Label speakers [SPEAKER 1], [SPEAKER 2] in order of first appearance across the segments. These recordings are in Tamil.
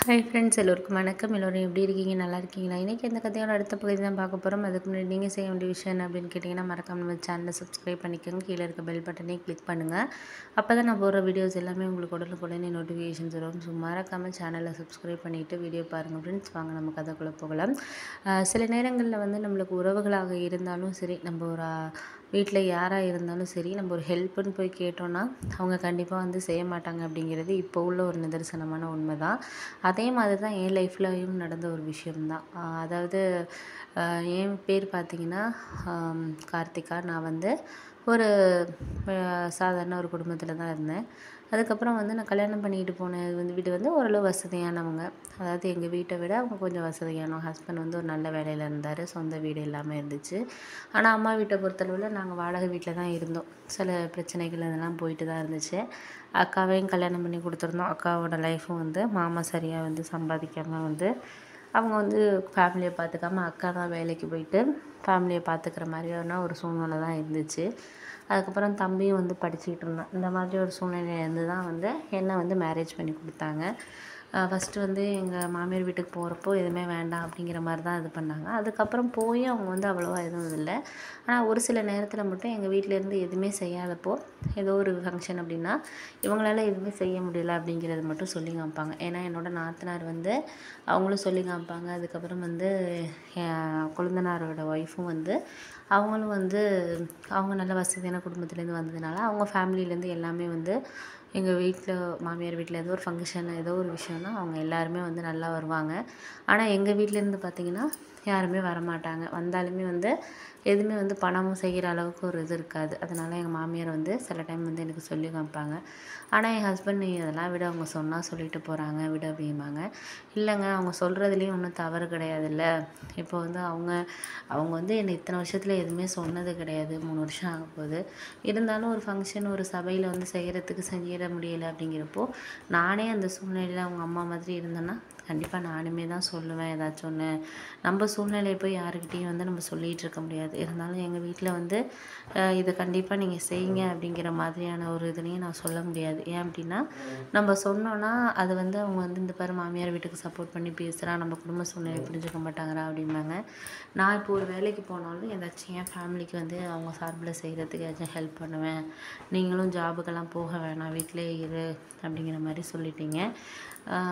[SPEAKER 1] ஹாய் ஃப்ரெண்ட்ஸ், எல்லோருக்கும் வணக்கம். எல்லோரும் எப்படி இருக்கீங்க? நல்லா இருக்கீங்களா? இன்றைக்கி இந்த கதையோட அடுத்த பகுதி தான் பார்க்க போகிறோம். அதுக்கு முன்னாடி நீங்கள் செய்ய வேண்டிய விஷயம் என்ன அப்படின்னு கேட்டிங்கன்னா, மறக்காம நம்ம சேனலை சப்ஸ்கிரைப் பண்ணிக்கோங்க. கீழே இருக்க பெல் பட்டனையும் கிளிக் பண்ணுங்கள். அப்போ தான் நான் போடுற வீடியோஸ் எல்லாமே உங்களுக்கு உடனுக்குடனே நோட்டிஃபிகேஷன்ஸ் வரும். ஸோ மறக்காமல் சேனலை சப்ஸ்கிரைப் பண்ணிவிட்டு வீடியோ பாருங்கள் ஃப்ரெண்ட்ஸ். வாங்க நம்ம கதைக்குள்ளே போகலாம். சில நேரங்களில் வந்து நம்மளுக்கு உறவுகளாக இருந்தாலும் சரி, நம்ம ஒரு வீட்டில் யாராக இருந்தாலும் சரி, நம்ம ஒரு ஹெல்ப்புன்னு போய் கேட்டோன்னா அவங்க கண்டிப்பாக வந்து செய்ய மாட்டாங்க அப்படிங்கிறது இப்போ உள்ள ஒரு நிதர்சனமான உண்மை தான். அதே மாதிரி தான் என் லைஃப்லையும் நடந்த ஒரு விஷயம்தான். அதாவது என் பேர் பார்த்திங்கன்னா கார்த்திகா. நான் வந்து ஒரு சாதாரண ஒரு குடும்பத்தில் தான் இருந்தேன். அதுக்கப்புறம் வந்து நான் கல்யாணம் பண்ணிக்கிட்டு போன வீடு வந்து ஓரளவு வசதியானவங்க. அதாவது எங்கள் வீட்டை விட அவங்க கொஞ்சம் வசதியானவங்க. ஹஸ்பண்ட் வந்து ஒரு நல்ல வேலையில் இருந்தார். சொந்த வீடு எல்லாமே இருந்துச்சு. ஆனால் அம்மா வீட்டை பொறுத்தளவில் நாங்கள் வாடகை வீட்டில் தான் இருந்தோம். சில பிரச்சனைகள் அதெல்லாம் போயிட்டு தான் இருந்துச்சு. அக்காவையும் கல்யாணம் பண்ணி கொடுத்துருந்தோம். அக்காவோட லைஃப்பும் வந்து மாமா சரியாக வந்து சம்பாதிக்காமல் வந்து அவங்க வந்து ஃபேமிலியை பார்த்துக்காம அக்கா தான் வேலைக்கு போயிட்டு ஃபேமிலியை பார்த்துக்கிற மாதிரியான ஒரு சூழ்நிலை தான் இருந்துச்சு. அதுக்கப்புறம் தம்பியும் வந்து படிச்சுக்கிட்டு இருந்தான். இந்த மாதிரி ஒரு சூழ்நிலையிலேருந்து தான் வந்து என்னை வந்து மேரேஜ் பண்ணி கொடுத்தாங்க. ஃபஸ்ட்டு வந்து எங்கள் மாமியார் வீட்டுக்கு போகிறப்போ எதுவுமே வேண்டாம் அப்படிங்கிற மாதிரி தான் இது பண்ணாங்க. அதுக்கப்புறம் போய் அவங்க வந்து அவ்வளோவா எதுவும் இல்லை. ஆனால் ஒரு சில நேரத்தில் மட்டும் எங்கள் வீட்டிலேருந்து எதுவுமே செய்யாதப்போ, ஏதோ ஒரு ஃபங்க்ஷன் அப்படின்னா இவங்களால எதுவுமே செய்ய முடியல அப்படிங்கிறது மட்டும் சொல்லி காமிப்பாங்க. ஏன்னா என்னோடய நாத்தனார் வந்து அவங்களும் சொல்லி காமிப்பாங்க. அதுக்கப்புறம் வந்து என் கொழுந்தனாரோட ஒய்ஃபும் வந்து அவங்களும் வந்து அவங்க நல்ல வசதியான குடும்பத்துலேருந்து வந்ததுனால அவங்க ஃபேமிலியிலேருந்து எல்லாமே வந்து எங்கள் வீட்டில் மாமியார் வீட்டில் ஏதோ ஒரு ஃபங்க்ஷன் ஏதோ ஒரு விஷயம்னா அவங்க எல்லாருமே வந்து நல்லா வருவாங்க. ஆனால் எங்கள் வீட்டிலேருந்து பார்த்திங்கன்னா யாருமே வரமாட்டாங்க. வந்தாலுமே வந்து எதுவுமே வந்து பணமும் செய்கிற அளவுக்கு ஒரு இது இருக்காது. அதனால் எங்கள் மாமியார் வந்து சில டைம் வந்து எனக்கு சொல்லி காமிப்பாங்க. ஆனால் என் ஹஸ்பண்ட் நீ அதெல்லாம் விட அவங்க சொன்னால் சொல்லிட்டு போகிறாங்க விட அப்படிம்பாங்க. இல்லைங்க, அவங்க சொல்கிறதுலேயும் ஒன்றும் தவறு கிடையாதுல்ல. இப்போ வந்து அவங்க வந்து என்னை இத்தனை வருஷத்தில் எதுவுமே சொன்னது கிடையாது. 3 வருஷம் ஆகப்போகுது. இருந்தாலும் ஒரு ஃபங்க்ஷன் ஒரு சபையில் வந்து செய்கிறதுக்கு செஞ்சிட முடியலை அப்படிங்கிறப்போ நானே அந்த சூழ்நிலையில் அவங்க அம்மா மாதிரி இருந்தேன்னா கண்டிப்பாக நானுமே தான் சொல்லுவேன் ஏதாச்சும் ஒன்று. நம்ம சூழ்நிலையை போய் யாருக்கிட்டேயும் வந்து நம்ம சொல்லிகிட்டு இருக்க முடியாது. இருந்தாலும் எங்கள் வீட்டில் வந்து இதை கண்டிப்பாக நீங்கள் செய்யுங்க அப்படிங்கிற மாதிரியான ஒரு இதுலேயும் நான் சொல்ல முடியாது. ஏன் அப்படின்னா நம்ம சொன்னோன்னா அது வந்து அவங்க வந்து இந்த பாரு மாமியார் வீட்டுக்கு சப்போர்ட் பண்ணி பேசுகிறா, நம்ம குடும்ப சூழ்நிலை புரிஞ்சுக்க மாட்டாங்கிறா அப்படிம்பாங்க. நான் இப்போ ஒரு வேலைக்கு போனாலும் ஏதாச்சும் என் ஃபேமிலிக்கு வந்து அவங்க சார்பில் செய்கிறதுக்கு ஏதாச்சும் ஹெல்ப் பண்ணுவேன். நீங்களும் ஜாபுக்கெல்லாம் போக வேணாம், வீட்டிலே இரு அப்படிங்கிற மாதிரி சொல்லிட்டீங்க.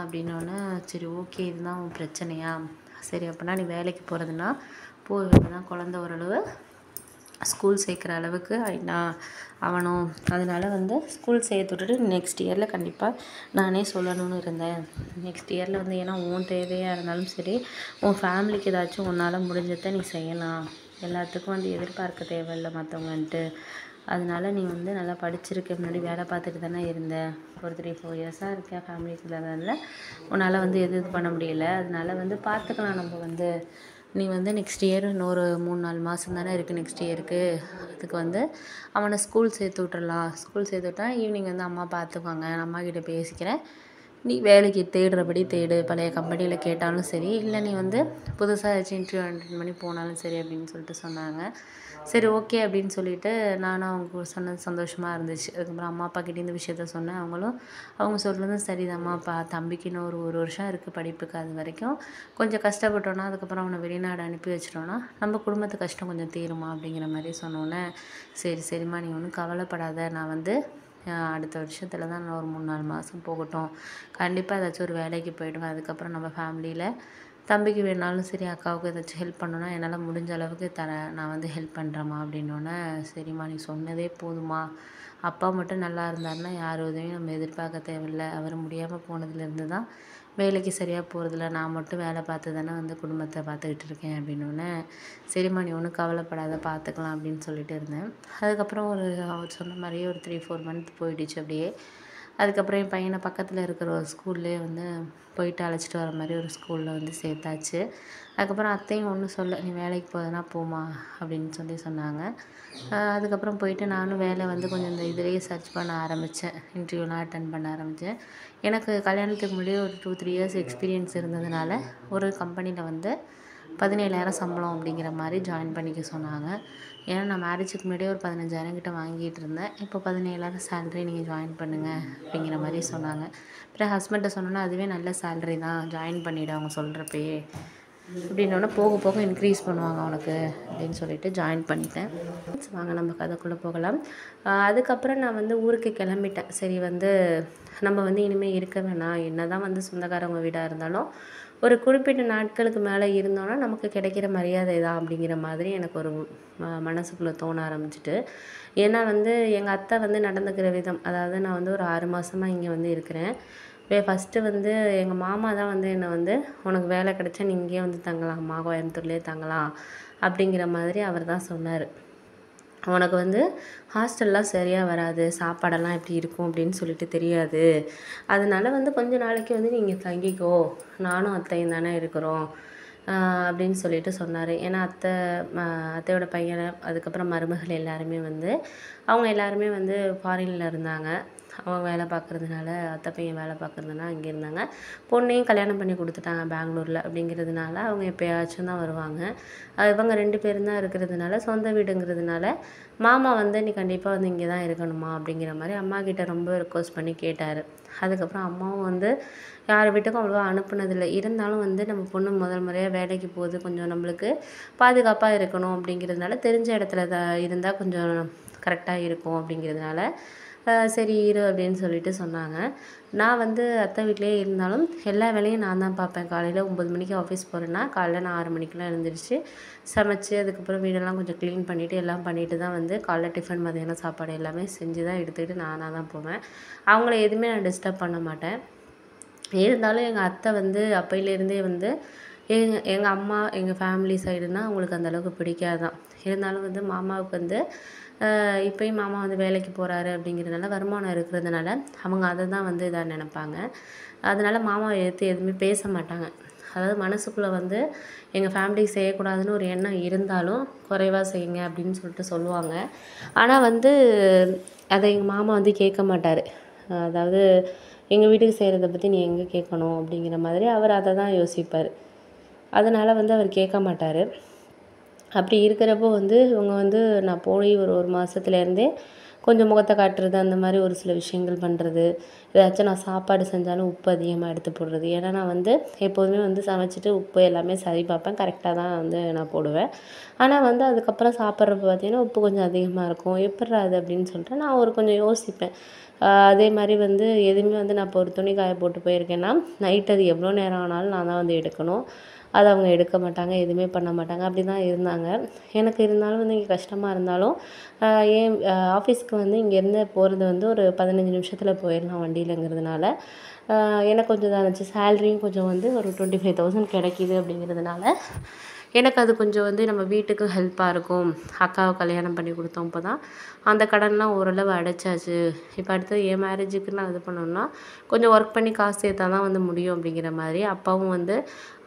[SPEAKER 1] அப்படின்னோடனே சரி ஓகே, இதுதான் உன் பிரச்சனையா? சரி அப்படின்னா நீ வேலைக்கு போகிறதுனா போய் தான் குழந்த ஓரளவு ஸ்கூல் சேர்க்குற அளவுக்கு அவனும் அதனால் வந்து ஸ்கூல் சேர்த்து விட்டுட்டு நெக்ஸ்ட் இயரில் கண்டிப்பாக நானே சொல்லணும்னு இருந்தேன். நெக்ஸ்ட் இயரில் வந்து ஏன்னா உன் தேவையாக இருந்தாலும் சரி, உன் ஃபேமிலிக்கு ஏதாச்சும் உன்னால் முடிஞ்சதை நீ செய்யலாம். எல்லாத்துக்கும் வந்து எதிர்பார்க்க தேவையில்லை மற்றவங்கன்ட்டு. அதனால நீ வந்து நல்லா படிச்சிருக்க, முன்னாடி வேலை பார்த்துட்டு தானே இருந்த, ஒரு 3-4 இயர்ஸாக இருக்கேன் ஃபேமிலிக்குள்ளதால உன்னால் வந்து எது இது பண்ண முடியல. அதனால வந்து பார்த்துக்கலாம். நம்ம வந்து நீ வந்து நெக்ஸ்ட் இயர் இன்னொரு 3-4 மாதம் தானே இருக்குது நெக்ஸ்ட் இயருக்கு. அதுக்கு வந்து அவனை ஸ்கூல் சேர்த்து விட்றலாம். ஸ்கூல் சேர்த்து விட்டா ஈவினிங் வந்து அம்மா பார்த்துக்குவாங்க. நான் அம்மாக்கிட்ட பேசிக்கிறேன். நீ வேலைக்கு தேடுறபடி தேடு. பழைய கம்பெனியில் கேட்டாலும் சரி, இல்லை நீ வந்து புதுசாக ஏதாச்சும் இன்டர்வியூ அட்டெண்ட் பண்ணி போனாலும் சரி அப்படின்னு சொல்லிட்டு சொன்னாங்க. சரி ஓகே அப்படின்னு சொல்லிவிட்டு நானும் அவங்க சொன்னது சந்தோஷமாக இருந்துச்சு. அதுக்கப்புறம் அம்மா அப்பாக்கிட்டே இந்த விஷயத்த சொன்னேன். அவங்க சொல்கிறதும் சரிதாம்மாப்பா, தம்பிக்கு இன்னும் ஒரு வருஷம் இருக்குது படிப்புக்கு. அது வரைக்கும் கொஞ்சம் கஷ்டப்பட்டோன்னா அதுக்கப்புறம் அவனை வெளிநாடு அனுப்பி வச்சிட்டோன்னா நம்ம குடும்பத்து கஷ்டம் கொஞ்சம் தீருமா அப்படிங்கிற மாதிரி சொன்னோன்னே சரிம்மா நீ ஒன்றும் கவலைப்படாத. நான் வந்து அடுத்த வருஷத்தில் தான் நான் ஒரு 3-4 மாதம் போகட்டும், கண்டிப்பாக ஏதாச்சும் ஒரு வேலைக்கு போயிடுவேன். அதுக்கப்புறம் நம்ம ஃபேமிலியில் தம்பிக்கு வேணாலும் சரி, அக்காவுக்கு ஏதாச்சும் ஹெல்ப் பண்ணணுன்னா என்னால் முடிஞ்ச அளவுக்கு நான் வந்து ஹெல்ப் பண்ணுறேம்மா அப்படின்னோடனே சரிம்மா நீ சொன்னதே போதுமா. அப்பா மட்டும் நல்லா இருந்தாருன்னா யார் உதவியும் நம்ம எதிர்பார்க்க தேவையில்லை. அவர் முடியாமல் போனதுலேருந்து தான் வேலைக்கு சரியாக போகிறதில்ல. நான் மட்டும் வேலை பார்த்து தானே வந்து குடும்பத்தை பார்த்துக்கிட்டு இருக்கேன் அப்படின்னோடனே சரிம்மா நீ ஒன்றும் கவலைப்படாத, பார்த்துக்கலாம் அப்படின்னு சொல்லிட்டு இருந்தேன். அதுக்கப்புறம் அவர் சொன்ன மாதிரியே ஒரு 3-4 மந்த் போயிடுச்சு அப்படியே. அதுக்கப்புறம் என் பையனை பக்கத்தில் இருக்கிற ஒரு ஸ்கூல்லே வந்து போயிட்டு அழைச்சிட்டு வர மாதிரி ஒரு ஸ்கூலில் வந்து சேர்த்தாச்சு. அதுக்கப்புறம் அத்தையும் ஒன்றும் சொல்ல, நீ வேலைக்கு போகிறதுனா போமா அப்படின்னு சொன்னாங்க. அதுக்கப்புறம் போயிட்டு நானும் வேலை வந்து கொஞ்சம் இந்த இதுலேயே சர்ச் பண்ண ஆரம்பித்தேன். இன்டர்வியூலாம் அட்டெண்ட் பண்ண ஆரம்பித்தேன். எனக்கு கல்யாணத்துக்கு முன்னாடியே ஒரு 2-3 இயர்ஸ் எக்ஸ்பீரியன்ஸ் இருந்ததுனால ஒரு கம்பெனியில் வந்து 17,000 சம்பளம் அப்படிங்கிற மாதிரி ஜாயின் பண்ணிக்க சொன்னாங்க. ஏன்னா நான் மேரேஜுக்கு முன்னாடியே ஒரு 15,000 கிட்ட வாங்கிட்டு இருந்தேன். இப்போ 17,000 சேலரி நீங்கள் ஜாயின் பண்ணுங்கள் அப்படிங்கிற மாதிரி சொன்னாங்க. அப்புறம் ஹஸ்பண்ட்டை சொன்னோன்னா அதுவே நல்ல சேலரி தான், ஜாயின் பண்ணிவிடு அவங்க சொல்கிறப்பயே அப்படின்னோடனே போக போக இன்க்ரீஸ் பண்ணுவாங்க உனக்கு அப்படின்னு சொல்லிட்டு ஜாயின் பண்ணிட்டேன். வாங்க நம்ம கதைக்குள்ளே போகலாம். அதுக்கப்புறம் நான் வந்து ஊருக்கு கிளம்பிட்டேன். சரி வந்து நம்ம வந்து இனிமேல் இருக்க வேணாம், என்ன தான் வந்து சொந்தக்காரவங்க வீடாக இருந்தாலும் ஒரு குறிப்பிட்ட நாட்களுக்கு மேலே இருந்தோன்னா நமக்கு கிடைக்கிற மரியாதை தான் அப்படிங்கிற மாதிரி எனக்கு ஒரு மனசுக்குள்ளே தோண ஆரம்பிச்சிட்டு. ஏன்னா வந்து எங்கள் அத்தை வந்து நடந்துக்கிற விதம், அதாவது நான் வந்து ஒரு 6 மாதமாக இங்கே வந்து இருக்கிறேன். ஃபஸ்ட்டு வந்து எங்கள் மாமா தான் வந்து என்னை வந்து உனக்கு வேலை கிடைச்சா நீ இங்கேயே வந்து தங்கலாம்மா, கோயம்புத்தூர்லேயே தங்கலாம் அப்படிங்கிற மாதிரி அவர் தான் சொன்னார். உனக்கு வந்து ஹாஸ்டல்லாம் சரியாக வராது, சாப்பாடெல்லாம் எப்படி இருக்கும் அப்படின்னு சொல்லிட்டு தெரியாது, அதனால வந்து கொஞ்ச நாளைக்கு வந்து நீங்கள் தங்கிக்கோ, நானும் அத்தையும் தானே இருக்கிறோம் அப்படின்னு சொல்லிட்டு சொன்னார். ஏன்னா அத்தையோட பையனை அதுக்கப்புறம் மருமகள் எல்லாருமே வந்து அவங்க எல்லாருமே வந்து ஃபாரினில் இருந்தாங்க. அவங்க வேலை பார்க்குறதுனால, அத்தை பையன் வேலை பார்க்குறதுனால அங்கே இருந்தாங்க. பொண்ணையும் கல்யாணம் பண்ணி கொடுத்துட்டாங்க பெங்களூரில். அப்படிங்கிறதுனால அவங்க எப்போயாச்சும் தான் வருவாங்க. இவங்க 2 பேரும் தான் இருக்கிறதுனால, சொந்த வீடுங்கிறதுனால மாமா வந்து நீ கண்டிப்பாக வந்து இங்கே தான் இருக்கணுமா அப்படிங்கிற மாதிரி அம்மாக்கிட்ட ரொம்ப ரிக்வஸ்ட் பண்ணி கேட்டார். அதுக்கப்புறம் அம்மாவும் வந்து யார் வீட்டுக்கும் அவ்வளோவா அனுப்புனதில்லை. இருந்தாலும் வந்து நம்ம பொண்ணு முதல் முறையாக வேலைக்கு போகுது, கொஞ்சம் நம்மளுக்கு பாதுகாப்பாக இருக்கணும் அப்படிங்கிறதுனால, தெரிஞ்ச இடத்துல இருந்தால் கொஞ்சம் கரெக்டாக இருக்கும் அப்படிங்கிறதுனால சரி இரு அப்படின்னு சொல்லிட்டு சொன்னாங்க. நான் வந்து அத்தை வீட்டிலேயே இருந்தாலும் எல்லா வேலையும் நான் தான் பார்ப்பேன். காலையில் 9 மணிக்கு ஆஃபீஸ் போகிறேன்னா காலைல நான் 6 மணிக்கெலாம் எழுந்திரிச்சு சமைச்சு அதுக்கப்புறம் வீடெல்லாம் கொஞ்சம் க்ளீன் பண்ணிவிட்டு எல்லாம் பண்ணிவிட்டு தான் வந்து காலைல டிஃபன், மதியானம் சாப்பாடு எல்லாமே செஞ்சு தான் எடுத்துக்கிட்டு நானாக தான் போவேன். அவங்கள எதுவுமே நான் டிஸ்டர்ப் பண்ண மாட்டேன். இருந்தாலும் எங்கள் அத்தை வந்து அப்பையிலேருந்தே வந்து எங்கள் அம்மா எங்கள் ஃபேமிலி சைடுனால் அவங்களுக்கு அந்தளவுக்கு பிடிக்காதான். இருந்தாலும் வந்து மாமாவுக்கு வந்து இப்போயும் மாமா வந்து வேலைக்கு போகிறாரு அப்படிங்கிறதுனால, வருமானம் இருக்கிறதுனால அவங்க அதை தான் வந்து இதாக நினப்பாங்க. அதனால் மாமாவை எதிர்த்து எதுவுமே பேச மாட்டாங்க. அதாவது மனசுக்குள்ளே வந்து எங்கள் ஃபேமிலிக்கு செய்யக்கூடாதுன்னு ஒரு எண்ணம் இருந்தாலும் குறைவாக செய்யுங்க அப்படின்னு சொல்லிட்டு சொல்லுவாங்க. ஆனால் வந்து அதை எங்கள் மாமா வந்து கேட்க மாட்டார். அதாவது எங்கள் வீட்டுக்கு செய்கிறத பற்றி நீ எங்கே கேட்கணும் அப்படிங்கிற மாதிரி அவர் அதை தான் யோசிப்பார். அதனால் வந்து அவர் கேட்க மாட்டார். அப்படி இருக்கிறப்போ வந்து இவங்க வந்து நான் போய் ஒரு மாதத்துலேருந்தே கொஞ்சம் முகத்தை காட்டுறது, அந்த மாதிரி ஒரு சில விஷயங்கள் பண்ணுறது. ஏதாச்சும் நான் சாப்பாடு செஞ்சாலும் உப்பு அதிகமாக எடுத்து போடுறது. ஏன்னா நான் வந்து எப்போதுமே வந்து சமைச்சிட்டு உப்பு எல்லாமே சரி பார்ப்பேன், கரெக்டாக தான் வந்து நான் போடுவேன். ஆனால் வந்து அதுக்கப்புறம் சாப்பிட்றப்ப பார்த்திங்கன்னா உப்பு கொஞ்சம் அதிகமாக இருக்கும். எப்பிட்றா அது அப்படின்னு சொல்லிட்டு நான் கொஞ்சம் யோசிப்பேன். அதே மாதிரி வந்து எதுவுமே வந்து நான் இப்போ ஒரு துணி காய போட்டு போயிருக்கேன்னா நைட் அது எவ்வளோ நேரம் ஆனாலும் நான் தான் வந்து எடுக்கணும். அதை அவங்க எடுக்க மாட்டாங்க, எதுவுமே பண்ண மாட்டாங்க. அப்படி தான் இருந்தாங்க. எனக்கு இருந்தாலும் வந்து இங்கே கஷ்டமாக இருந்தாலும் ஏன் ஆஃபீஸ்க்கு வந்து இங்கேருந்து போகிறது வந்து ஒரு 15 நிமிஷத்தில் போயிடலாம் வண்டியிலங்கிறதுனால எனக்கு கொஞ்சம் இதாக இருந்துச்சு. சேலரியும் கொஞ்சம் வந்து ஒரு 25,000 கிடைக்கிது அப்படிங்கிறதுனால எனக்கு அது கொஞ்சம் வந்து நம்ம வீட்டுக்கு ஹெல்ப்பாக இருக்கும். அக்காவை கல்யாணம் பண்ணி கொடுத்தோம். இப்போ தான் அந்த கடன்லாம் ஓரளவு அடைச்சாச்சு. இப்போ அடுத்தது என் மேரேஜுக்கு நான் இது பண்ணணுன்னா கொஞ்சம் ஒர்க் பண்ணி காசு சேர்த்தா தான் வந்து முடியும் அப்படிங்கிற மாதிரி அப்பாவும் வந்து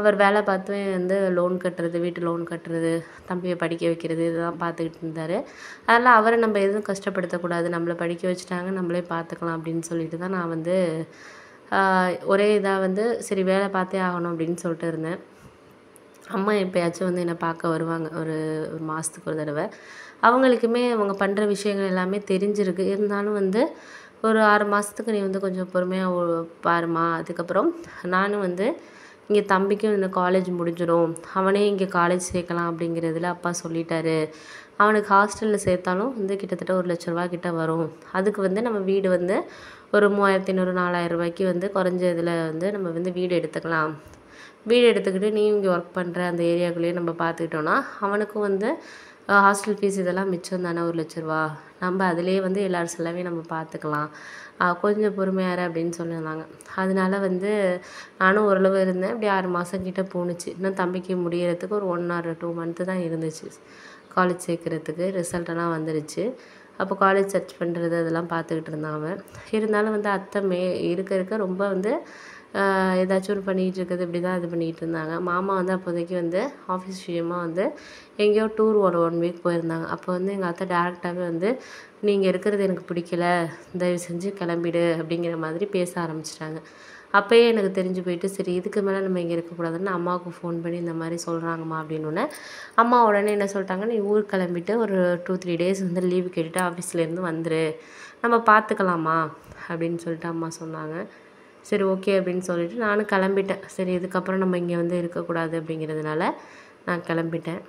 [SPEAKER 1] அவர் வேலை பார்த்து வந்து லோன் கட்டுறது, வீட்டு லோன் கட்டுறது, தம்பியை படிக்க வைக்கிறது இதெல்லாம் பார்த்துக்கிட்டு இருந்தார். அதனால் அவரை நம்ம எதுவும் கஷ்டப்படுத்தக்கூடாது, நம்மளை படிக்க வச்சுட்டாங்க, நம்மளே பார்த்துக்கலாம் அப்படின்னு சொல்லிட்டு தான் நான் வந்து ஒரே இதாக வந்து சரி வேலை பார்த்தே ஆகணும் அப்படின்னு சொல்லிட்டு இருந்தேன். அம்மா எப்போயாச்சும் வந்து என்னை பார்க்க வருவாங்க, ஒரு மாதத்துக்கு ஒரு தடவை. அவங்களுக்குமே அவங்க பண்ணுற விஷயங்கள் எல்லாமே தெரிஞ்சிருக்கு. இருந்தாலும் வந்து ஒரு 6 மாதத்துக்கு நீ வந்து கொஞ்சம் பொறுமையாக பாரும்மா, அதுக்கப்புறம் நானும் வந்து இங்கே தம்பிக்கும் இன்னும் காலேஜ் முடிஞ்சிடும், அவனே இங்கே காலேஜ் சேர்க்கலாம் அப்படிங்கிறதுல அப்பா சொல்லிட்டாரு. அவனுக்கு ஹாஸ்டலில் சேர்த்தாலும் வந்து கிட்டத்தட்ட 1,00,000 ரூபா கிட்ட வரும். அதுக்கு வந்து நம்ம வீடு வந்து ஒரு 3,500 4,000 ரூபாய்க்கு வந்து குறைஞ்ச இதில் வந்து நம்ம வந்து வீடு எடுத்துக்கலாம். வீடு எடுத்துக்கிட்டு நீ இங்கே ஒர்க் பண்ணுற அந்த ஏரியாக்குள்ளேயே நம்ம பார்த்துக்கிட்டோன்னா அவனுக்கும் வந்து ஹாஸ்டல் ஃபீஸ் இதெல்லாம் மிச்சம் தானே 1,00,000 ரூபா, நம்ம அதிலே வந்து எல்லார் செலவையும் நம்ம பார்த்துக்கலாம், கொஞ்சம் பொறுமையாக இரு அப்படின்னு சொல்லியிருந்தாங்க. அதனால வந்து நானும் ஓரளவு இருந்தேன். இப்படி 6 மாதம் கிட்ட போணுச்சு. இன்னும் தம்பிக்கு முடியறதுக்கு ஒரு 1 or 2 மந்த்து தான் இருந்துச்சு காலேஜ் சேர்க்குறதுக்கு. ரிசல்ட்டெல்லாம் வந்துருச்சு. அப்போ காலேஜ் சர்ச் பண்ணுறது அதெல்லாம் பார்த்துக்கிட்டு இருந்தான் அவன். இருந்தாலும் வந்து அத்தை இருக்க ரொம்ப வந்து ஏதாச்சும் ஒன்று பண்ணிகிட்டு இருக்குது, இப்படி தான் இது பண்ணிகிட்டு இருந்தாங்க. மாமா வந்து அப்போதைக்கு வந்து ஆஃபீஸ் விஷயமா வந்து எங்கேயோ டூர் ஒரு 1 வீக் போயிருந்தாங்க. அப்போ வந்து எங்கள் அத்தை டேரெக்டாகவே வந்து நீங்கள் இருக்கிறது எனக்கு பிடிக்கல, தயவு செஞ்சு கிளம்பிடு அப்படிங்கிற மாதிரி பேச ஆரம்பிச்சிட்டாங்க. அப்போயே எனக்கு தெரிஞ்சு போயிட்டு சரி இதுக்கு மேலே நம்ம இங்கே இருக்கக்கூடாதுன்னு அம்மாவுக்கு ஃபோன் பண்ணி இந்த மாதிரி சொல்கிறாங்கம்மா அப்படின்னோடனே அம்மா உடனே என்ன சொல்லிட்டாங்க, நீ ஊர் கிளம்பிட்டு ஒரு 2-3 டேஸ் வந்து லீவு கேட்டுட்டு ஆஃபீஸ்லேருந்து வந்துரு, நம்ம பார்த்துக்கலாமா அப்படின்னு சொல்லிட்டு அம்மா சொன்னாங்க. சரி ஓகே அப்படின்னு சொல்லிட்டு நானும் கிளம்பிட்டேன். சரி இதுக்கப்புறம் நம்ம இங்கே வந்து இருக்கக்கூடாது அப்படிங்கிறதுனால நான் கிளம்பிட்டேன்.